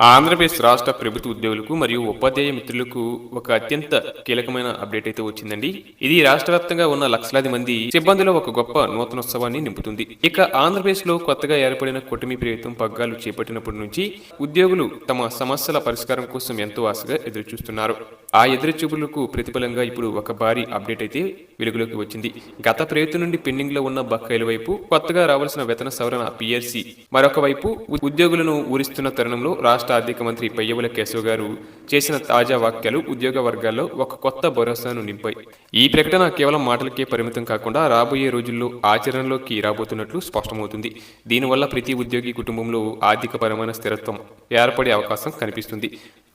ఆంధ్రప్రదేశ్ రాష్ట్ర ప్రభుత్వ ఉద్యోగులకు మరియు ఉపాధ్యాయ మిత్రులకు ఒక అత్యంత కీలకమైన అప్డేట్ అయితే వచ్చిందండి. ఇది రాష్ట్ర వ్యాప్తంగా ఉన్న లక్షలాది మంది సిబ్బందిలో ఒక గొప్ప నూతనోత్సవాన్ని నింపుతుంది. ఇక ఆంధ్రప్రదేశ్ లో కొత్తగా ఏర్పడిన కూటమి ప్రభుత్వం పగ్గాలు చేపట్టినప్పటి నుంచి ఉద్యోగులు తమ సమస్యల పరిష్కారం కోసం ఎంతో ఆశగా ఎదురుచూస్తున్నారు. ఆ ఎదురుచూపులకు ప్రతిఫలంగా ఇప్పుడు ఒక భారీ అప్డేట్ అయితే వెలుగులోకి వచ్చింది. గత ప్రభుత్వం నుండి పెండింగ్ లో ఉన్న బకాయిల వైపు, కొత్తగా రావాల్సిన వేతన సవరణ పిఎస్సి మరొక వైపు ఉద్యోగులను ఊరిస్తున్న తరుణంలో రాష్ట్ర ఆర్థిక మంత్రి పయ్యవుల కేశవ్ గారు చేసిన తాజా వ్యాఖ్యలు ఉద్యోగ వర్గాల్లో ఒక కొత్త భరోసాను నింపాయి. ఈ ప్రకటన కేవలం మాటలకే పరిమితం కాకుండా రాబోయే రోజుల్లో ఆచరణలోకి రాబోతున్నట్లు స్పష్టమవుతుంది. దీనివల్ల ప్రతి ఉద్యోగి కుటుంబంలో ఆర్థికపరమైన స్థిరత్వం ఏర్పడే అవకాశం కనిపిస్తుంది.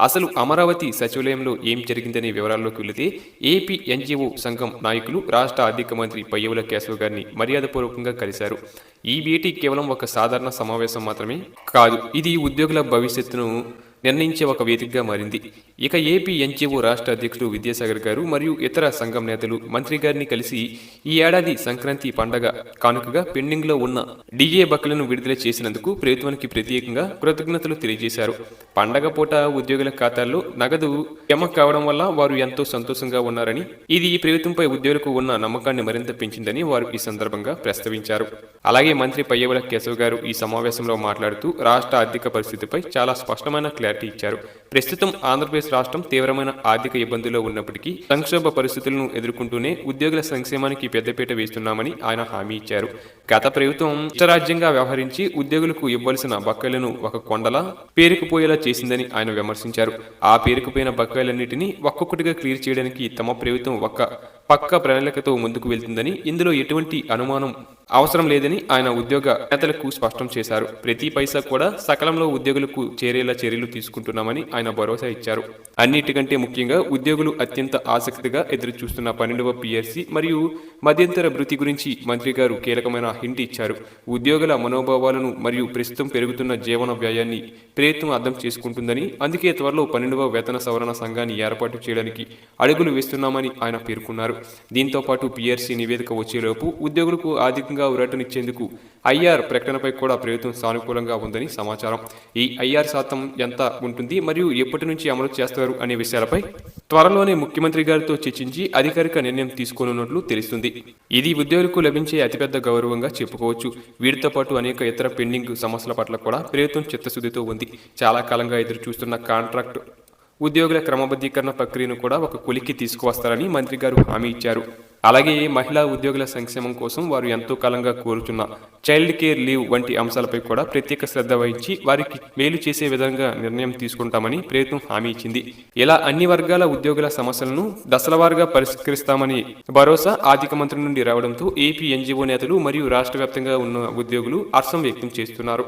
అసలు అమరావతి సచివాలయంలో ఏం జరిగిందనే వివరాల్లోకి వెళితే, ఏపీ ఎన్జీఓ సంఘం నాయకులు రాష్ట్ర ఆర్థిక మంత్రి పయ్యవుల కేశవ్ గారిని మర్యాదపూర్వకంగా కలిశారు. ఈ భేటీ కేవలం ఒక సాధారణ సమావేశం మాత్రమే కాదు, ఇది ఉద్యోగుల భవిష్యత్తును నిర్ణయించే ఒక వేదికగా మారింది. ఇక ఏపీ ఎన్జీఓ రాష్ట్ర అధ్యక్షుడు విద్యాసాగర్ గారు మరియు ఇతర సంఘం నేతలు మంత్రి గారిని కలిసి ఈ ఏడాది సంక్రాంతి పండగ కానుకగా పెండింగ్ లో ఉన్న డిఏ బకాయిలను విడుదల చేసినందుకు ప్రభుత్వానికి ప్రత్యేకంగా కృతజ్ఞతలు తెలియజేశారు. పండగ పూట ఉద్యోగుల ఖాతాల్లో నగదు జమ కావడం వల్ల వారు ఎంతో సంతోషంగా ఉన్నారని, ఇది ఈ ప్రభుత్వంపై ఉద్యోగులకు ఉన్న నమ్మకాన్ని మరింత పెంచిందని వారు ఈ సందర్భంగా ప్రస్తావించారు. అలాగే మంత్రి పయ్యవుల కేశవ్ గారు ఈ సమావేశంలో మాట్లాడుతూ రాష్ట్ర ఆర్థిక పరిస్థితిపై చాలా స్పష్టమైన క్లారిటీ ఇచ్చారు. ప్రస్తుతం ఆంధ్రప్రదేశ్ రాష్ట్రం తీవ్రమైన ఆర్థిక ఇబ్బందుల్లో ఉన్నప్పటికీ సంక్షోభ పరిస్థితులను ఎదుర్కొంటూనే ఉద్యోగుల సంక్షేమానికి పెద్దపీట వేస్తున్నామని ఆయన హామీ ఇచ్చారు. గత ప్రభుత్వం ఇష్టరాజ్యంగా వ్యవహరించి ఉద్యోగులకు ఇవ్వాల్సిన బకాయిలను ఒక కొండలా పేరుకుపోయేలా చేసిందని ఆయన విమర్శించారు. ఆ పేరుకుపోయిన బకాయిలన్నింటినీ ఒక్కొక్కటిగా క్లియర్ చేయడానికి తమ ప్రభుత్వం ఒక పక్క ప్రణాళికతో ముందుకు వెళ్తుందని, ఇందులో ఎటువంటి అనుమానం అవసరం లేదని ఆయన ఉద్యోగ నేతలకు స్పష్టం చేశారు. ప్రతి పైసా కూడా సకాలంలో ఉద్యోగులకు చేరేలా చర్యలు తీసుకుంటున్నామని ఆయన భరోసా ఇచ్చారు. అన్నిటికంటే ముఖ్యంగా ఉద్యోగులు అత్యంత ఆసక్తిగా ఎదురు చూస్తున్న 12వ పిఎస్సి మరియు మధ్యంతర భృతి గురించి మంత్రి గారు కీలకమైన హింట్ ఇచ్చారు. ఉద్యోగుల మనోభావాలను మరియు ప్రస్తుతం పెరుగుతున్న జీవన వ్యయాన్ని ప్రభుత్వం అర్థం చేసుకుంటుందని, అందుకే త్వరలో 12వ వేతన సవరణ సంఘాన్ని ఏర్పాటు చేయడానికి అడుగులు వేస్తున్నామని ఆయన పేర్కొన్నారు. దీంతో పాటు పిఆర్సీ నివేదిక వచ్చేలోపు ఉద్యోగులకు ఆర్థికంగా ఊరటనిచ్చేందుకు ఐఆర్ ప్రకటనపై కూడా ప్రభుత్వం సానుకూలంగా ఉందని సమాచారం. ఈ ఐఆర్ శాతం ఎంత ఉంటుంది మరియు ఎప్పటి నుంచి అమలు చేస్తారు అనే విషయాలపై త్వరలోనే ముఖ్యమంత్రి గారితో చర్చించి అధికారిక నిర్ణయం తీసుకోనున్నట్లు తెలుస్తుంది. ఇది ఉద్యోగులకు లభించే అతిపెద్ద గౌరవంగా చెప్పుకోవచ్చు. వీటితో పాటు అనేక ఇతర పెండింగ్ సమస్యల పట్ల కూడా ప్రభుత్వం చిత్తశుద్ధితో ఉంది. చాలా కాలంగా ఎదురు చూస్తున్న కాంట్రాక్ట్ ఉద్యోగుల క్రమబద్ధీకరణ ప్రక్రియను కూడా ఒక కొలిక్కి తీసుకువస్తారని మంత్రి గారు హామీ ఇచ్చారు. అలాగే మహిళా ఉద్యోగుల సంక్షేమం కోసం వారు ఎంతో కాలంగా కోరుతున్న చైల్డ్ కేర్ లీవ్ వంటి అంశాలపై కూడా ప్రత్యేక శ్రద్ధ వహించి వారికి మేలు చేసే విధంగా నిర్ణయం తీసుకుంటామని ప్రభుత్వం హామీ ఇచ్చింది. ఇలా అన్ని వర్గాల ఉద్యోగుల సమస్యలను దశలవారీగా పరిష్కరిస్తామని భరోసా ఆర్థిక మంత్రి నుండి రావడంతో ఏపీ ఎన్జీఓ నేతలు మరియు రాష్ట్ర వ్యాప్తంగా ఉన్న ఉద్యోగులు హర్షం వ్యక్తం చేస్తున్నారు.